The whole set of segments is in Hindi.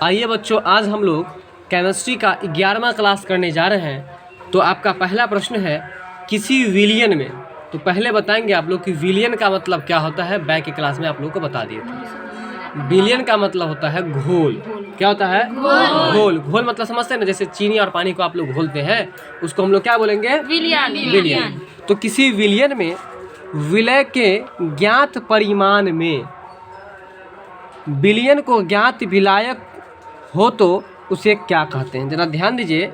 आइए बच्चों, आज हम लोग केमिस्ट्री का 11वां क्लास करने जा रहे हैं। तो आपका पहला प्रश्न है किसी विलयन में। तो पहले बताएंगे आप लोग कि विलयन का मतलब क्या होता है। बैक की क्लास में आप लोग को बता दिए थे। विलयन का मतलब होता है घोल। क्या होता है? घोल। घोल मतलब समझते हैं ना, जैसे चीनी और पानी को आप लोग घोलते हैं, उसको हम लोग क्या बोलेंगे? विलयन। तो किसी विलयन में विलय के ज्ञात परिमाण में विलयन को ज्ञात विलायक हो तो उसे क्या कहते हैं? जरा ध्यान दीजिए।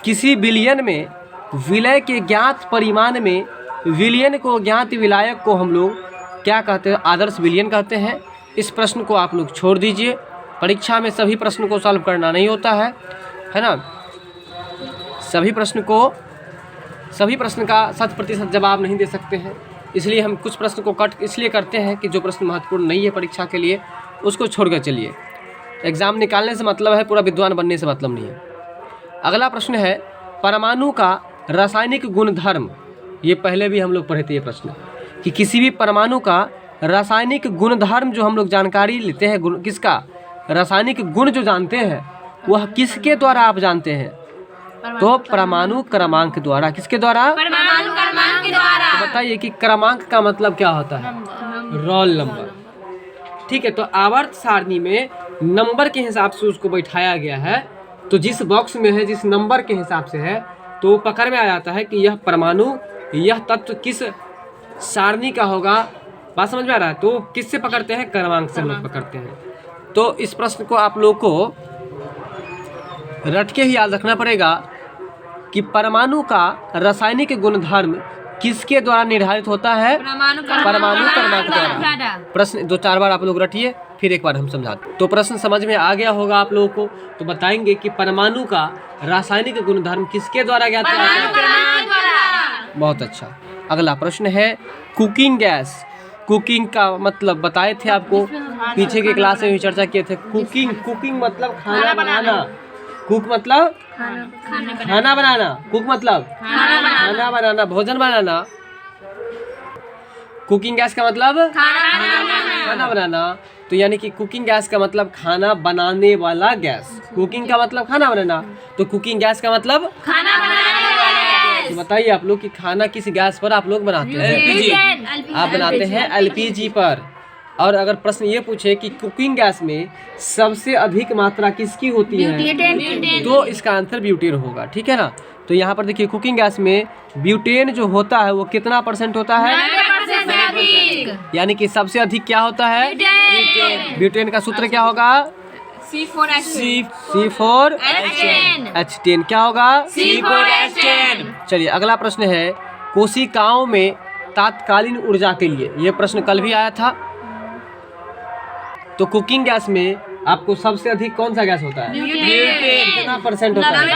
किसी विलयन में विलय के ज्ञात परिमाण में विलयन को ज्ञात विलायक को हम लोग क्या कहते हैं? आदर्श विलयन कहते हैं। इस प्रश्न को आप लोग छोड़ दीजिए। परीक्षा में सभी प्रश्न को सॉल्व करना नहीं होता है ना। सभी प्रश्न का 100% जवाब नहीं दे सकते हैं, इसलिए हम कुछ प्रश्न को कट इसलिए करते हैं कि जो प्रश्न महत्वपूर्ण नहीं है परीक्षा के लिए उसको छोड़कर चलिए। एग्ज़ाम निकालने से मतलब है, पूरा विद्वान बनने से मतलब नहीं है। अगला प्रश्न है परमाणु का रासायनिक गुणधर्म। ये पहले भी हम लोग पढ़े थे ये प्रश्न, कि किसी भी परमाणु का रासायनिक गुणधर्म जो हम लोग जानकारी लेते हैं, किसका रासायनिक गुण जो जानते हैं वह किसके द्वारा आप जानते हैं? तो परमाणु क्रमांक द्वारा। किसके द्वारा? परमाणु क्रमांक के द्वारा। तो बताइए कि क्रमांक का मतलब क्या होता है? Roll number. ठीक है, तो आवर्त सारणी में नंबर के हिसाब से उसको बैठाया गया है। तो जिस बॉक्स में है, जिस नंबर के हिसाब से है, तो पकड़ में आ जाता है कि यह परमाणु, यह तत्व किस सारणी का होगा। बात समझ में आ रहा है? तो किससे पकड़ते हैं? क्रमांक से हम लोग पकड़ते हैं। तो इस प्रश्न को आप लोग को रट के ही याद रखना पड़ेगा कि परमाणु का रासायनिक गुणधर्म किसके द्वारा निर्धारित होता है? परमाणु क्रमांक द्वारा। प्रश्न 2-4 बार आप लोग रटिए, फिर एक बार हम समझाते। तो प्रश्न समझ में आ गया होगा आप लोगों को। तो बताएंगे कि परमाणु का रासायनिक गुणधर्म किसके द्वारा ज्ञात किया जाता है? बहुत अच्छा। अगला प्रश्न है कुकिंग गैस। कुकिंग का मतलब बताए थे आपको, पीछे के क्लास में भी चर्चा किए थे। कुकिंग मतलब खाना बनाना। कुक मतलब खाना बनाना। कुक मतलब खाना बनाना, भोजन बनाना। कुकिंग गैस का मतलब खाना बनाना। तो यानी कि कुकिंग गैस का मतलब खाना बनाने वाला गैस। कुकिंग का मतलब खाना बनाना, तो कुकिंग गैस का मतलब खाना बनाने वाला गैस। तो बताइए आप लोग कि खाना किस गैस पर आप लोग बनाते हैं? LPG। आप बनाते हैं LPG पर। और अगर प्रश्न ये पूछे कि कुकिंग गैस में सबसे अधिक मात्रा किसकी होती है, तो इसका आंसर ब्यूटेन होगा। ठीक है ना। तो यहाँ पर देखिए कुकिंग गैस में ब्यूटेन जो होता है वो कितना % होता है? 90% से अधिक। यानी कि सबसे अधिक क्या होता है? ब्यूटेन का सूत्र क्या होगा? C4H10। क्या होगा? C4H10। चलिए अगला प्रश्न है कोशिकाओं में तात्कालीन ऊर्जा के लिए। ये प्रश्न कल भी आया था। तो कुकिंग गैस में आपको सबसे अधिक कौन सा गैस होता है? ब्यूटेन। कितना % होता है?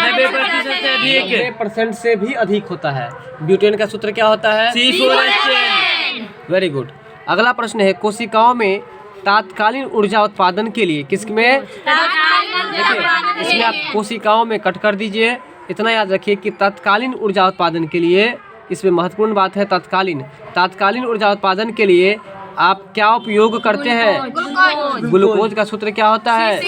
90% से भी अधिक होता है। ब्यूटेन का सूत्र क्या होता है? C4H10। Very good. अगला प्रश्न है कोशिकाओं में तात्कालीन ऊर्जा उत्पादन के लिए किसमें? देखिए इसमें आप कोशिकाओं में कट कर दीजिए। इतना याद रखिए कि तात्कालीन ऊर्जा उत्पादन के लिए, इसमें महत्वपूर्ण बात है तात्कालीन ऊर्जा उत्पादन के लिए आप क्या उपयोग करते हैं? ग्लूकोज का सूत्र क्या होता है?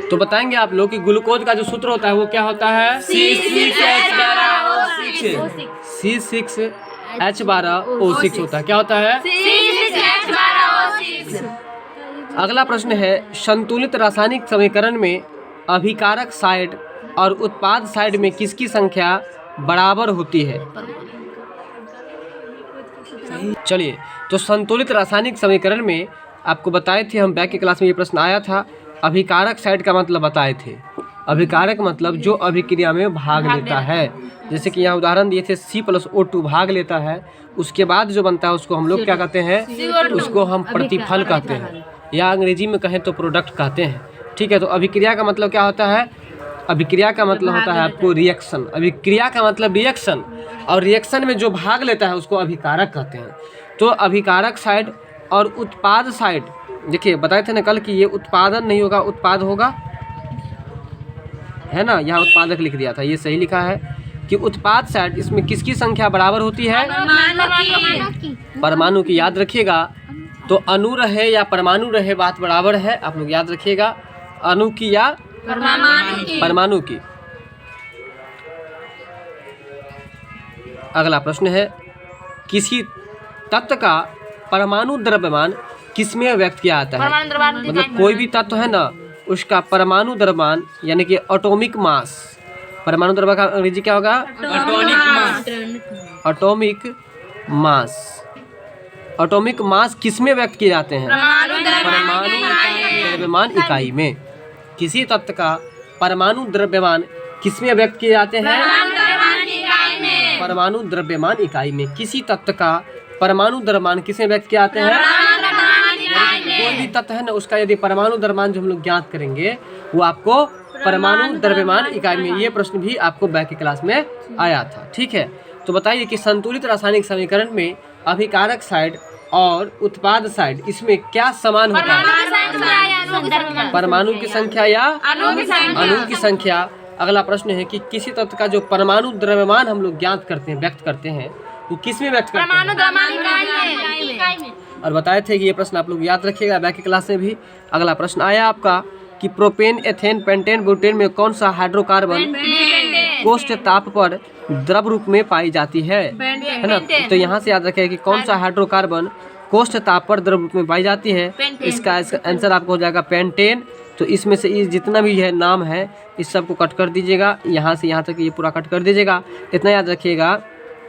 तो बताएंगे आप लोग कि ग्लूकोज का जो सूत्र होता है वो क्या होता है? C6H12O6 होता है। क्या होता है? अगला प्रश्न है संतुलित रासायनिक समीकरण में अभिकारक साइड और उत्पाद साइड में किसकी संख्या बराबर होती है? चलिए, तो संतुलित रासायनिक समीकरण में आपको बताए थे हम, बैक की क्लास में ये प्रश्न आया था। अभिकारक साइड का मतलब बताए थे। अभिकारक मतलब जो अभिक्रिया में भाग लेता है। जैसे कि यहाँ उदाहरण दिए थे C+O2 भाग लेता है, उसके बाद जो बनता है उसको हम लोग क्या कहते हैं? उसको हम प्रतिफल कहते हैं, या अंग्रेजी में कहें तो प्रोडक्ट कहते हैं। ठीक है, तो अभिक्रिया का मतलब क्या होता है? अभिक्रिया का मतलब होता है आपको रिएक्शन। अभिक्रिया का मतलब रिएक्शन, और रिएक्शन में जो भाग लेता है उसको अभिकारक कहते हैं। तो अभिकारक साइड और उत्पाद साइड, देखिए बताए थे ना कल कि ये उत्पादन नहीं होगा, उत्पाद होगा, है ना। यहाँ उत्पादक लिख दिया था, ये सही लिखा है कि उत्पाद साइड, इसमें किसकी संख्या बराबर होती है? परमाणु की। याद रखिएगा तो अणु रहे या परमाणु रहे बात बराबर है, आप लोग याद रखिएगा, अणु की या परमाणु की। अगला प्रश्न है, किसी तत्व का परमाणु द्रव्यमान किसमें व्यक्त किया जाता है? मतलब कोई भी तत्व है ना, उसका परमाणु द्रव्यमान यानी कि एटॉमिक मास, परमाणु द्रव्यमान का अंग्रेजी क्या होगा? Atomic mass. एटॉमिक मास किसमें व्यक्त किए जाते हैं? परमाणु द्रव्यमान इकाई में। किसी तत्व का परमाणु द्रव्यमान किसमें व्यक्त किए जाते हैं? परमाणु द्रव्यमान इकाई में। किसी तत्व का परमाणु द्रव्यमान किसमें व्यक्त किए जाते हैं? कोई भी तत्व है ना, उसका यदि परमाणु द्रव्यमान जो हम लोग ज्ञात करेंगे वो आपको परमाणु द्रव्यमान इकाई में। ये प्रश्न भी आपको बैक की क्लास में आया था, ठीक है। तो बताइए कि संतुलित रासायनिक समीकरण में अभिकारक साइड और उत्पाद साइड इसमें क्या समान होता है? परमाणु की संख्या या अणु की संख्या। अगला प्रश्न है कि किसी तत्व का जो परमाणु द्रव्यमान हम लोग ज्ञात करते हैं, व्यक्त करते हैं, वो किस में व्यक्त करते हैं? और बताए थे कि ये प्रश्न आप लोग याद रखिएगा, बैक की क्लास में भी। अगला प्रश्न आया आपका कि प्रोपेन, एथेन, पेंटेन, ब्यूटेन में कौन सा हाइड्रोकार्बन कोष्ठ ताप पर द्रव रूप में पाई जाती है ना? तो यहाँ से याद रखें कि कौन सा हाइड्रोकार्बन कोष्ठ ताप पर द्रव रूप में पाई जाती है। इसका आंसर आपको हो जाएगा पेंटेन। तो इसमें से ये जितना भी है नाम है, इस सब को कट कर दीजिएगा, यहाँ से यहाँ तक ये पूरा कट कर दीजिएगा। इतना याद रखिएगा,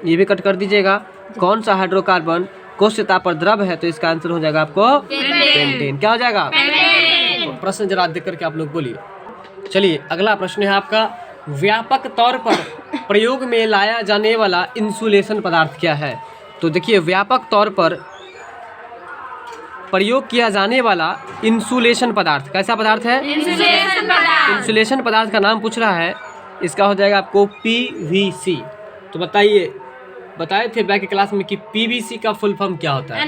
ये भी कट कर दीजिएगा। कौन सा हाइड्रोकार्बन कोष्ठ ताप पर द्रव है, तो इसका आंसर हो जाएगा आपको पेंटेन। क्या हो जाएगा? प्रश्न जरा देख करके आप लोग बोलिए। चलिए अगला प्रश्न है आपका, व्यापक तौर पर प्रयोग में लाया जाने वाला इंसुलेशन पदार्थ क्या है? तो देखिए, व्यापक तौर पर प्रयोग किया जाने वाला इंसुलेशन पदार्थ कैसा पदार्थ है? इंसुलेशन पदार्थ का नाम पूछ रहा है, इसका हो जाएगा आपको PVC। तो बताइए, बताए थे बैक की क्लास में कि PVC का फुल फॉर्म क्या होता है?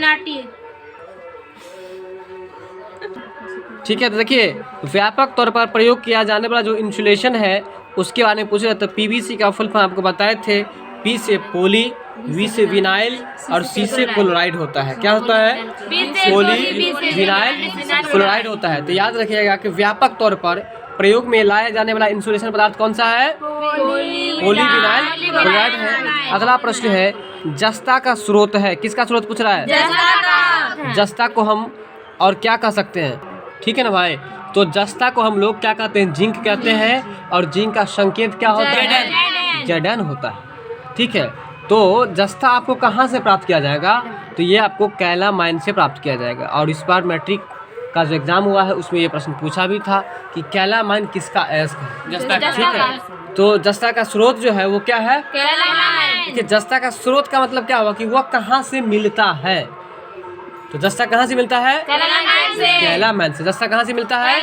ठीक है। तो देखिए, व्यापक तौर पर प्रयोग किया जाने वाला जो इंसुलेशन है उसके बारे में पूछ रहे, तो PVC का फुल फॉर्म आपको बताए थे, P से पोली, V से विनाइल और C से क्लोराइड होता है। क्या होता है? पोली विनाइल क्लोराइड होता है। तो याद रखिएगा कि व्यापक तौर पर प्रयोग में लाया जाने वाला इंसुलेशन पदार्थ कौन सा है? पोली विनाइल क्लोराइड है। अगला प्रश्न है, जस्ता का स्रोत है, किसका स्रोत पूछ रहा है? जस्ता को हम और क्या कह सकते हैं? ठीक है ना भाई। तो जस्ता को हम लोग क्या कहते हैं? जिंक कहते हैं। और जिंक का संकेत क्या होता है? Zn होता है। ठीक है। तो जस्ता आपको कहाँ से प्राप्त किया जाएगा? तो ये आपको कैला माइन से प्राप्त किया जाएगा। और इस बार मैट्रिक का जो एग्जाम हुआ है उसमें ये प्रश्न पूछा भी था कि कैला माइन किसका अयस्क है? जस्ता का। ठीक है। तो जस्ता का स्रोत जो है वो क्या है? देखिए, जस्ता का स्रोत का मतलब क्या हुआ कि वह कहाँ से मिलता है। तो जस्ता कहाँ से मिलता है? कैला माइन से। जस्ता कहाँ से मिलता है?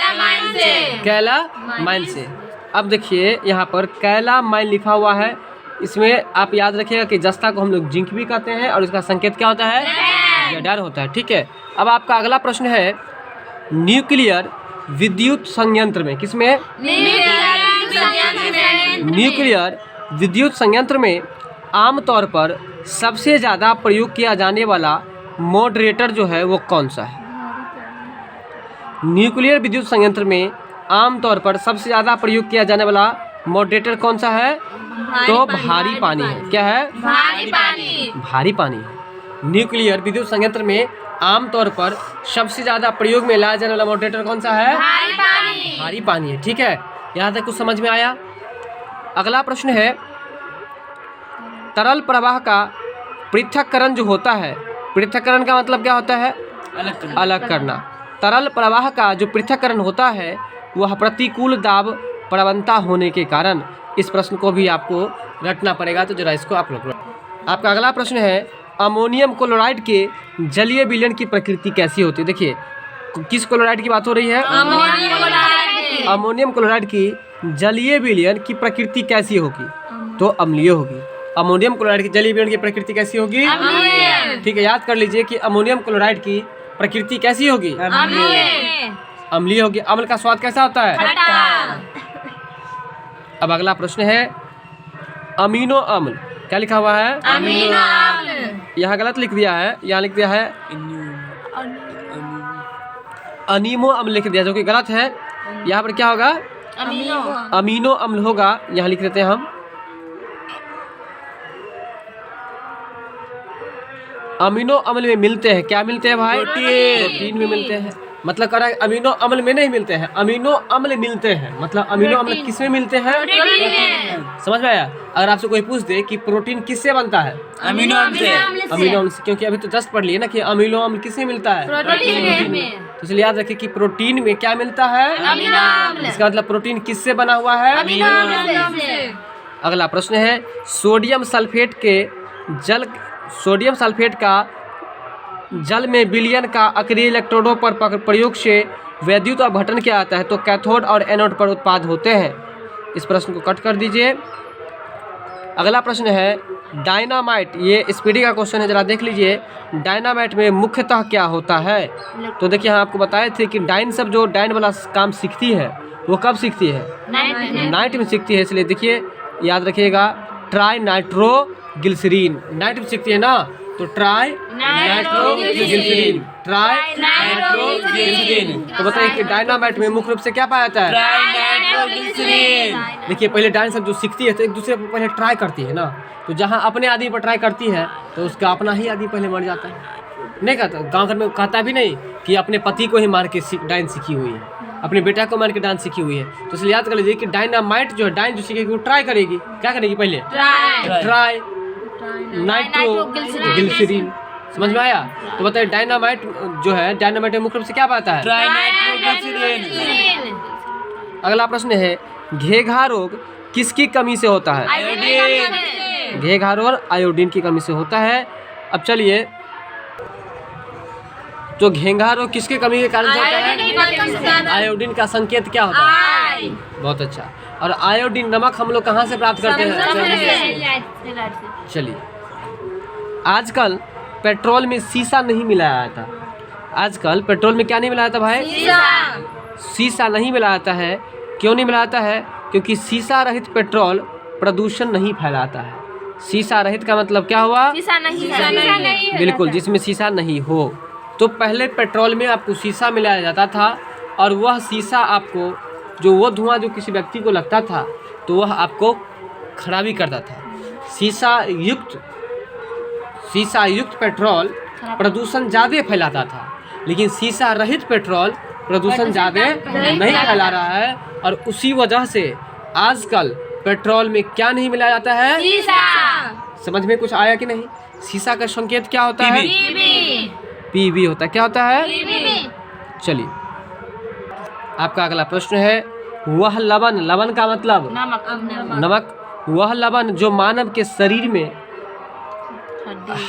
कैला माइन से। अब देखिए, यहाँ पर कैला माइन लिखा हुआ है, इसमें आप याद रखिएगा कि जस्ता को हम लोग जिंक भी कहते हैं और इसका संकेत क्या होता है? Zn होता है। ठीक है। अब आपका अगला प्रश्न है, न्यूक्लियर विद्युत संयंत्र में, किसमें? न्यूक्लियर विद्युत संयंत्र में आमतौर पर सबसे ज़्यादा प्रयोग किया जाने वाला मॉडरेटर जो है वो कौन सा है? न्यूक्लियर विद्युत संयंत्र में आमतौर पर सबसे ज़्यादा प्रयोग किया जाने वाला मॉडरेटर कौन सा है? तो भारी पानी है। क्या है? भारी पानी। न्यूक्लियर विद्युत संयंत्र में आमतौर पर सबसे ज़्यादा प्रयोग में लाया जाने वाला मॉडरेटर कौन सा है? भारी पानी है। ठीक है। यहाँ तक कुछ समझ में आया? अगला प्रश्न है, तरल प्रवाह का पृथक्करण जो होता है, पृथक्करण का मतलब क्या होता है? अलग करना। तरल प्रवाह का जो पृथक्करण होता है वह प्रतिकूल दाब प्रवणता होने के कारण, इस प्रश्न को भी आपको रटना पड़ेगा। तो जरा इसको आप लोग। आपका अगला प्रश्न है, अमोनियम क्लोराइड के जलीय विलयन की प्रकृति कैसी होती है? देखिए, किस क्लोराइड की बात हो रही है? अमोनियम क्लोराइड की जलीय विलयन की प्रकृति कैसी होगी? तो अम्लीय होगी। अमोनियम क्लोराइड की जलीय विलयन की प्रकृति कैसी होगी? ठीक है। याद कर लीजिए कि अमोनियम क्लोराइड की प्रकृति कैसी होगी? अम्लीय होगी। अम्ल का स्वाद कैसा होता है? अब अगला प्रश्न है, अमीनो अम्ल, क्या लिखा हुआ है? यहाँ गलत लिख दिया है, यहाँ लिख दिया है अनीमो अम्ल लिख दिया जो कि गलत है। यहाँ पर क्या होगा? अमीनो अम्ल होगा। यहाँ लिख देते हैं हम अमीनो अम्ल में मिलते हैं। क्या मिलते हैं भाई? प्रोटीन में मिलते हैं। मतलब कह रहा है अमीनो अम्ल में नहीं मिलते हैं, अमीनो अम्ल मिलते हैं। मतलब अमीनो अम्ल किस में मिलते हैं? समझ में आया? अगर आपसे कोई पूछ दे कि प्रोटीन किससे बनता है? अमीनो अम्ल से। अमीनो अम्ल से, क्योंकि अभी तो जस्ट पढ़ लिए ना कि अमीनो अम्ल किससे मिलता है? प्रोटीन में। तो इसलिए याद रखिए कि प्रोटीन में क्या मिलता है? अमीनो अम्ल। इसका मतलब प्रोटीन किससे बना हुआ है? अमीनो अम्ल से। अगला प्रश्न है सोडियम सल्फेट का जल में विलयन का अक्रिय इलेक्ट्रोडों पर प्रयोग से वैद्युत अपघटन क्या आता है? तो कैथोड और एनोड पर उत्पाद होते हैं। इस प्रश्न को कट कर दीजिए। अगला प्रश्न है डायनामाइट। ये स्पीडी का क्वेश्चन है, जरा देख लीजिए। डायनामाइट में मुख्यतः क्या होता है? तो देखिए हम आपको बताए थे कि डाइन सब जो डाइन वाला काम सीखती है वो कब सीखती है? नाइट में सीखती है। इसलिए देखिए याद रखिएगा ट्राई नाइट्रोग्लिसरीन नाइट में सीखती है ना, तो ट्राई नाइट्रोग्लिसरीन ट्राई नाइट्रोग्लिसरीन। तो बताइए कि डायनामाइट में मुख्य रूप से क्या पाया जाता है? Tri nitroglycerin. देखिए पहले डाइन सब जो सीखती है तो एक दूसरे पर पहले ट्राई करती है ना, तो जहाँ अपने आदमी पर ट्राई करती है तो उसका अपना ही आदमी पहले मर जाता है। नहीं कहता, गाँव घर में कहता भी नहीं कि अपने पति को ही मार के डाइन सीखी हुई है, अपने बेटा को मार के डांस सीखी हुई है। तो इसलिए याद कर लीजिए कि डायनामाइट जो है डाइन जो सीखेगी वो ट्राई करेगी। क्या करेगी? पहले ट्राई नाइट्रोग्लिसरीन। समझ में आया? तो बताइए डायनामाइट जो है डायनामाइट में मुख्य रूप से क्या पाता है? Tri nitroglycerin. अगला प्रश्न है घेघा रोग किसकी कमी से होता है? आयोडीन। घेघा रोग आयोडीन की कमी से होता है। अब चलिए तो घेघा रोग किसके कमी के कारण से होता है? आयोडीन का संकेत क्या होता है? बहुत अच्छा। और आयोडीन नमक हम लोग कहाँ से प्राप्त करते हैं? चलिए आजकल पेट्रोल में शीशा नहीं मिलाया जाता। आजकल पेट्रोल में क्या नहीं मिलाया जाता भाई? शीशा नहीं मिलाया जाता है। क्यों नहीं मिलाया जाता है? क्योंकि शीशा रहित पेट्रोल प्रदूषण नहीं फैलाता है। शीशा रहित का मतलब क्या हुआ? बिल्कुल, जिसमें शीशा नहीं हो। तो पहले पेट्रोल में आपको शीशा मिलाया जाता था और वह शीशा आपको जो वो धुआं जो किसी व्यक्ति को लगता था तो वह आपको खराबी करता था। शीशा युक्त पेट्रोल प्रदूषण ज़्यादा फैलाता था, लेकिन शीशा रहित पेट्रोल प्रदूषण ज़्यादा नहीं फैला रहा है। और उसी वजह से आजकल पेट्रोल में क्या नहीं मिलाया जाता है? शीशा। समझ में कुछ आया कि नहीं? शीशा का संकेत क्या होता है? पीबी होता है। क्या होता है? चलिए आपका अगला प्रश्न है वह लवण, लवण का मतलब नमक, वह लवण जो मानव के शरीर में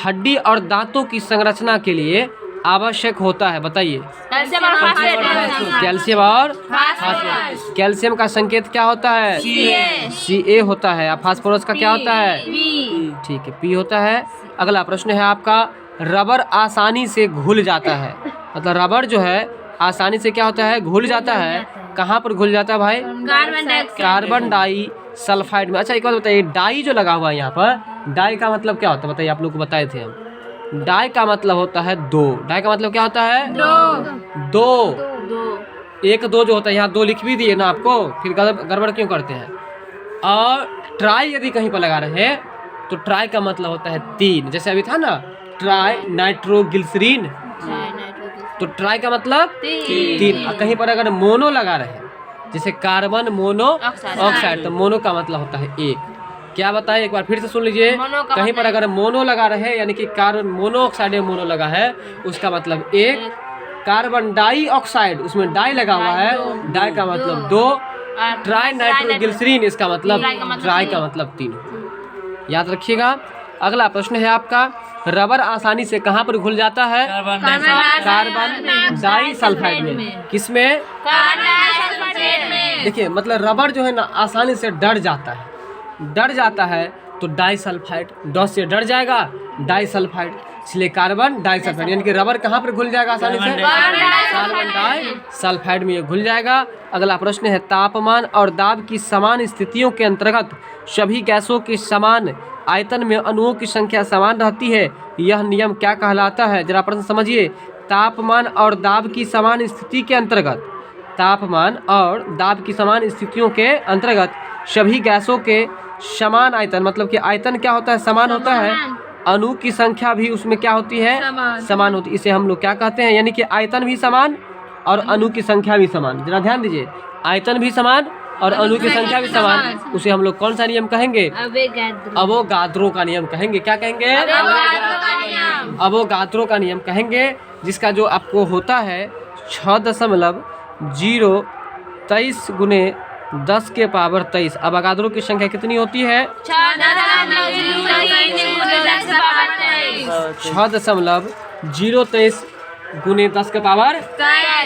हड्डी और दांतों की संरचना के लिए आवश्यक होता है। बताइए। कैल्शियम और फास्फोरस। कैल्शियम का संकेत क्या होता है? Ca होता है। और फास्फोरस का क्या होता है? ठीक है, P होता है। अगला प्रश्न है आपका रबर आसानी से घुल जाता है। मतलब रबर जो है आसानी से क्या होता है? घुल जाता है। कहाँ पर घुल जाता है भाई? कार्बन डाई सल्फाइड में। अच्छा एक बात बताइए, डाई जो लगा हुआ है यहाँ पर, डाई का मतलब क्या होता है? बताइए, आप लोग को बताए थे हम। डाई का मतलब होता है दो। डाई का मतलब क्या होता है? दो। एक दो जो होता है, यहाँ दो लिख भी दिए ना आपको, फिर गड़बड़ क्यों करते हैं? और ट्राई यदि कहीं पर लगा रहे तो ट्राई का मतलब होता है तीन। जैसे अभी था ना ट्राई नाइट्रोग्लिसरीन, तो ट्राई का मतलब तीन। कहीं पर अगर मोनो लगा रहे जैसे कार्बन मोनो ऑक्साइड, तो मोनो का मतलब होता है एक। क्या बताए? एक बार फिर से सुन लीजिए। कहीं पर अगर मोनो लगा रहे यानी कि कार्बन मोनोऑक्साइड में मोनो लगा है, उसका मतलब एक। कार्बन डाइऑक्साइड, उसमें डाई लगा हुआ है, डाई का मतलब दो। ट्राई नाइट्रोग्लिसरीन, इसका मतलब ट्राई का मतलब तीन। याद रखिएगा। अगला प्रश्न है आपका रबर आसानी से कहाँ पर घुल जाता है? कार्बन डाइसल्फाइड में। किसमें? देखिए मतलब रबर जो है ना आसानी से डर जाता है तो डाइसल्फाइड, ड से डर जाएगा डाइसल्फाइड, इसलिए कार्बन डाइसल्फाइड। यानी कि रबर कहाँ पर घुल जाएगा आसानी से? कार्बन डाइसल्फाइड में ये घुल जाएगा। अगला प्रश्न है तापमान और दाब की समान स्थितियों के अंतर्गत सभी गैसों के समान आयतन में अणुओं की संख्या समान रहती है। यह नियम क्या कहलाता है? जरा प्रश्न समझिए। तापमान और दाब की समान स्थिति के अंतर्गत, तापमान और दाब की समान स्थितियों के अंतर्गत सभी गैसों के समान आयतन, मतलब कि आयतन क्या होता है, समान होता है, अणु की संख्या भी उसमें क्या होती है, समान होती है। इसे हम लोग क्या कहते हैं, यानी कि आयतन भी समान और अणु की संख्या भी समान। जरा ध्यान दीजिए, आयतन भी समान और अणु की संख्या भी समान, उसे हम लोग कौन सा नियम कहेंगे, अवोगाद्रो का नियम कहेंगे। क्या कहेंगे, अवोगाद्रो का नियम कहेंगे, जिसका जो आपको होता है 6.023 गुने 10 के पावर 23। अवोगाद्रो की संख्या कितनी होती है, 6.023 गुने 10 के पावर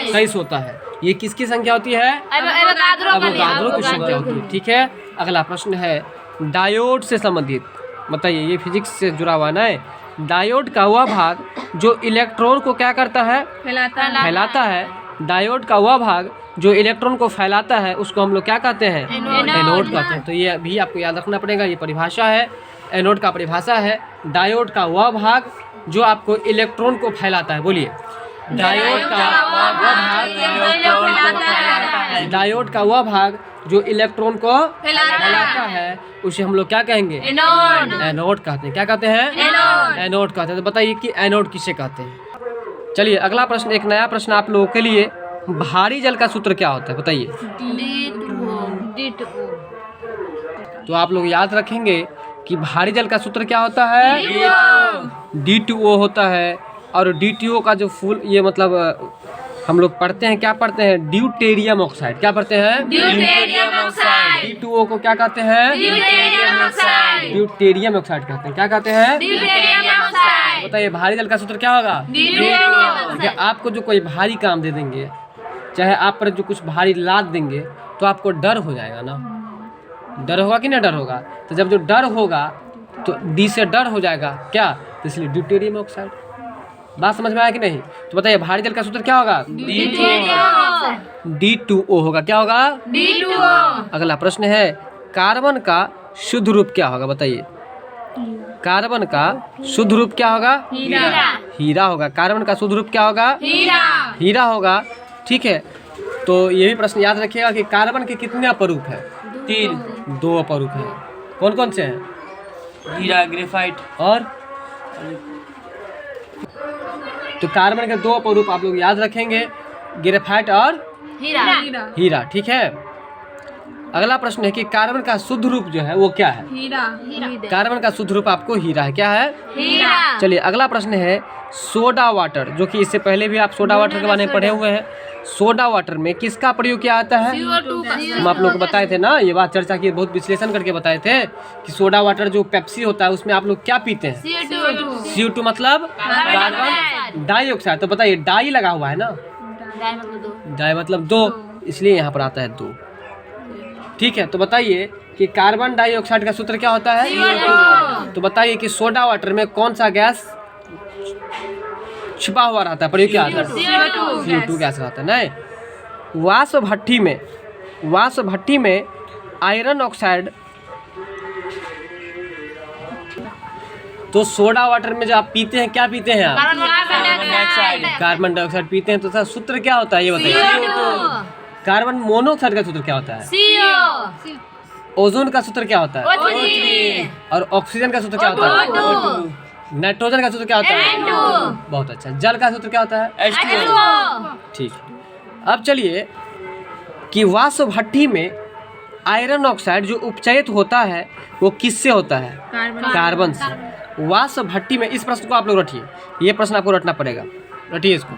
23 होता है। ये किसकी संख्या होती है, अवोगाद्रो की संख्या होती है। ठीक है, अगला प्रश्न है डायोड से संबंधित, बताइए, ये फिजिक्स से जुड़ा हुआ ना है। डायोड का वह भाग जो इलेक्ट्रॉन को क्या करता है, फैलाता है। डायोड का वह भाग जो इलेक्ट्रॉन को फैलाता है उसको हम लोग क्या कहते हैं, एनोड कहते हैं। तो ये भी आपको याद रखना पड़ेगा, ये परिभाषा है, एनोड का परिभाषा है, डायोड का वह भाग जो आपको इलेक्ट्रॉन को फैलाता है। बोलिए, डायोड का वह भाग, डायोड का वह भाग जो इलेक्ट्रॉन को फैलाता है उसे हम लोग क्या कहेंगे, एनोड कहते हैं। क्या कहते हैं, एनोड कहते हैं। तो बताइए कि एनोड किसे कहते हैं। चलिए अगला प्रश्न, एक नया प्रश्न आप लोगों के लिए, भारी जल का सूत्र क्या होता है, बताइए। तो आप लोग याद रखेंगे कि भारी जल का सूत्र क्या होता है, D2O होता है। और D2O का जो फुल, ये मतलब हम लोग पढ़ते हैं, क्या पढ़ते हैं, ड्यूटेरियम ऑक्साइड। क्या पढ़ते हैं, ड्यूटेरियम ऑक्साइड। D2O को क्या कहते हैं, ड्यूटेरियम ऑक्साइड। ड्यूटेरियम ऑक्साइड कहते हैं। क्या कहते हैं, ड्यूटेरियम ऑक्साइड। बताइए भारी जल का सूत्र क्या होगा, D2O। देखिए, आपको जो कोई भारी काम दे देंगे, चाहे आप पर जो कुछ भारी लाद देंगे, तो आपको डर हो जाएगा ना, डर होगा कि ना डर होगा। तो जब जो डर होगा तो डी से डर हो जाएगा क्या, तो इसलिए ड्यूटेरियम ऑक्साइड। बात समझ में आया कि नहीं। तो बताइए भारी जल का सूत्र क्या होगा, D2O होगा। क्या होगा, D2O। अगला प्रश्न है कार्बन का शुद्ध रूप क्या होगा, बताइए। कार्बन का शुद्ध रूप क्या होगा, हीरा होगा। कार्बन का शुद्ध रूप क्या होगा, हीरा होगा। ठीक है, तो ये भी प्रश्न याद रखिएगा कि कार्बन के कितने अपरूप है, 3। 2 अपरूप है। कौन कौन से हैं, हीरा, ग्रेफाइट और तो कार्बन के 2 अपरूप आप लोग याद रखेंगे, ग्रेफाइट और हीरा। ठीक है, अगला प्रश्न है कि कार्बन का शुद्ध रूप जो है वो क्या है, कार्बन का शुद्ध रूप आपको हीरा है। क्या है, चलिए अगला प्रश्न है सोडा वाटर, जो कि इससे पहले भी आप सोडा वाटर के बारे में पढ़े हुए हैं। सोडा वाटर में किसका प्रयोग किया जाता है, हम आप लोग को बताए थे ना, ये बात चर्चा की, बहुत विश्लेषण करके बताए थे कि सोडा वाटर जो पेप्सी होता है उसमें आप लोग क्या पीते हैं, CO2 मतलब कार्बन डाइऑक्साइड। तो बताइए डाई लगा हुआ है ना, डाई मतलब 2, इसलिए यहाँ पर आता है 2। ठीक है, तो बताइए कि कार्बन डाइऑक्साइड का सूत्र क्या होता है, तो बताइए कि सोडा वाटर में कौन सा गैस छिपा हुआ रहता है, प्रयोग क्या आता है, CO2 गैस रहता है ना। वाष्प भट्टी में आयरन ऑक्साइड, तो सोडा वाटर में जो आप पीते हैं क्या पीते हैं आप, कार्बन डाइऑक्साइड पीते हैं। तो सर सूत्र क्या होता है ये बताइए। कार्बन मोनोऑक्साइड का सूत्र क्या होता है, ओजोन का सूत्र क्या होता है, और ऑक्सीजन का सूत्र क्या होता है, नाइट्रोजन का सूत्र क्या होता है, बहुत अच्छा। जल का सूत्र क्या होता है, ठीक है। अब चलिए कि वाष्प भट्टी में आयरन ऑक्साइड जो उपचयित होता है वो किससे होता है, कार्बन से। वाष्प भट्टी में, इस प्रश्न को आप लोग रटिए, ये प्रश्न आपको रटना पड़ेगा, रटिए इसको।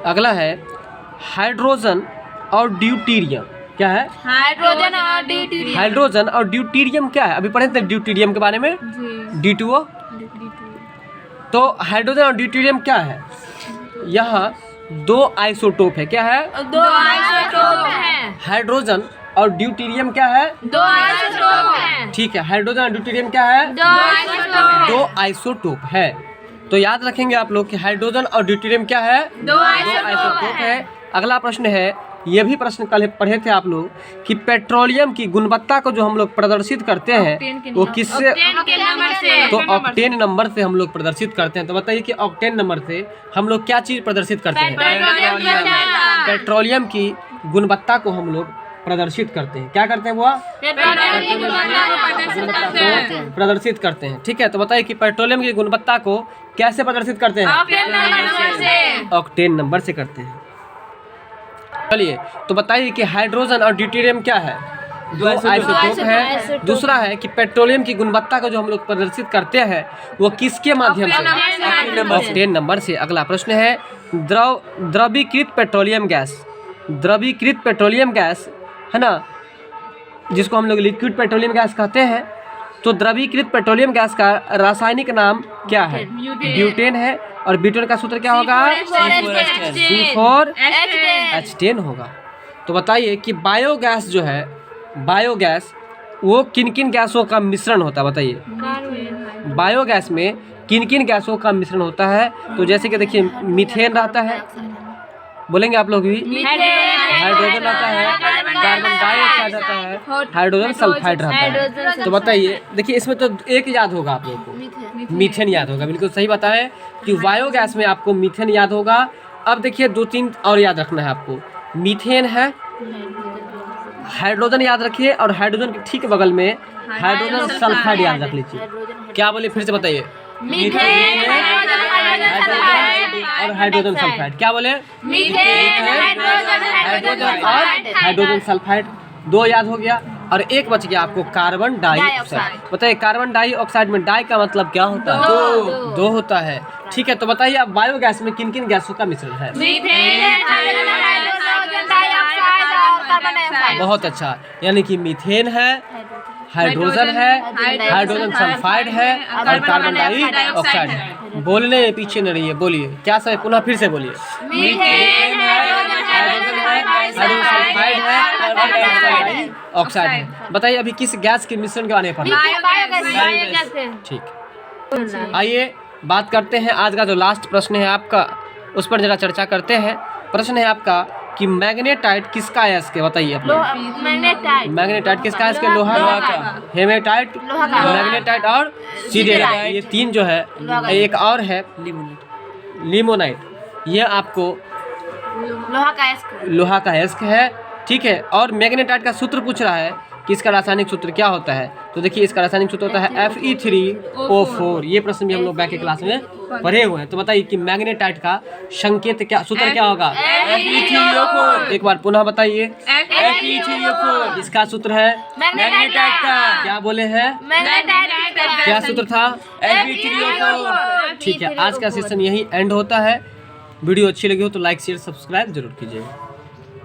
अगला है हाइड्रोजन और ड्यूटेरियम। क्या है, हाइड्रोजन और ड्यूटेरियम क्या है, अभी पढ़े थे ड्यूटेरियम के बारे में, D2O। तो हाइड्रोजन और ड्यूटेरियम क्या है, यहाँ 2 आइसोटोप है। क्या है, 2 आइसोटोप है। हाइड्रोजन और ड्यूटेरियम क्या है, 2 आइसोटोप है। ठीक है, हाइड्रोजन और ड्यूटेरियम क्या है, 2 आइसोटोप। 2 आइसोटोप है। तो याद रखेंगे आप लोग कि हाइड्रोजन और ड्यूटेरियम क्या है, 2 आइसोटोप है। अगला प्रश्न है ये भी प्रश्न कल पढ़े थे आप लोग कि पेट्रोलियम की गुणवत्ता को जो हम लोग प्रदर्शित करते हैं वो किससे, के नंबर से। तो ऑक्टेन नंबर से हम लोग प्रदर्शित करते हैं। तो बताइए कि ऑक्टेन नंबर से हम लोग क्या चीज़ प्रदर्शित करते हैं? पेट्रोलियम की गुणवत्ता को हम लोग प्रदर्शित करते हैं। क्या करते हैं वो? प्रदर्शित करते हैं। ठीक है, तो बताइए कि पेट्रोलियम की गुणवत्ता को कैसे प्रदर्शित करते हैं? ऑक्टेन नंबर से करते हैं। चलिए, तो बताइए कि हाइड्रोजन और ड्यूटेरियम क्या है? दो आइसोटोप है। दूसरा है कि पेट्रोलियम की गुणवत्ता को जो हम लोग प्रदर्शित करते हैं वो किसके माध्यम से? ऑक्टेन नंबर से। अगला प्रश्न है द्रवीकृत पेट्रोलियम गैस। द्रवीकृत पेट्रोलियम गैस है ना, जिसको हम लोग लिक्विड पेट्रोलियम गैस कहते हैं। तो द्रवीकृत पेट्रोलियम गैस का रासायनिक नाम क्या है? ब्यूटेन है। और ब्यूटेन का सूत्र क्या होगा? C4H10 होगा। तो बताइए कि बायोगैस जो है, बायोगैस वो किन किन गैसों का मिश्रण होता है? बताइए बायोगैस में किन किन गैसों का मिश्रण होता है? तो जैसे कि देखिए मीथेन रहता है, बोलेंगे आप लोग भी, हाइड्रोजन रहता है, कार्बन डाइऑक्साइड रहता है, हाइड्रोजन सल्फाइड रहता है। तो बताइए, देखिए इसमें तो एक याद होगा आप लोगों को, मीथेन याद होगा। बिल्कुल सही बताएं कि बायोगैस में आपको मीथेन याद होगा। अब देखिए 2-3 और याद रखना है आपको। मीथेन है, हाइड्रोजन याद रखिए, और हाइड्रोजन के ठीक बगल में हाइड्रोजन सल्फाइड याद रख लीजिए। क्या बोले फिर से बताइए? और हाइड्रोजन सल्फाइड। क्या बोले? हाइड्रोजन और हाइड्रोजन सल्फाइड। 2 याद हो गया, और एक बच गया आपको कार्बन डाइऑक्साइड। बताइए कार्बन डाइऑक्साइड में डाई का मतलब क्या होता है? दो होता है। ठीक है, तो बताइए अब बायोगैस में किन किन गैसों का मिश्रण है? बहुत अच्छा, यानी कि मीथेन है, हाइड्रोजन है, हाइड्रोजन सल्फाइड है, और कार्बन डाइऑक्साइड है। बोलने में पीछे न रहिए, बोलिए क्या सही, पुनः फिर से बोलिए। मीथेन है, हाइड्रोजन है, हाइड्रोजन सल्फाइड है, कार्बन डाइऑक्साइड है। बताइए अभी किस गैस के मिश्रण के बारे में पढ़ा? ठीक, आइए बात करते हैं आज का जो लास्ट प्रश्न है आपका, उस पर जरा चर्चा करते हैं। प्रश्न है आपका कि मैग्नेटाइट किसका अयस्क है? बताइए आप लोग। मैग्नेटाइट किसका अयस्क है? लोहा का। हेमेटाइट, मैग्नेटाइट और सीडेराइट, ये 3 जो है। एक और है लिमोनाइट, ये आपको लोहा का अयस्क है। ठीक है, और मैग्नेटाइट का सूत्र पूछ रहा है कि इसका रासायनिक सूत्र क्या होता है? तो देखिए इसका रासायनिक सूत्र होता है Fe3O4। ये प्रश्न भी हम लोग बैक के क्लास में पढ़े हुए हैं। तो बताइए कि मैग्नेटाइट का संकेत क्या, सूत्र क्या होगा? Fe3O4। एक बार पुनः बताइए। Fe3O4 इसका सूत्र है मैग्नेटाइट का। क्या बोले हैं? क्या सूत्र था? Fe3O4। ठीक है, आज का सेशन यही एंड होता है। वीडियो अच्छी लगी हो तो लाइक शेयर सब्सक्राइब जरूर कीजिएगा।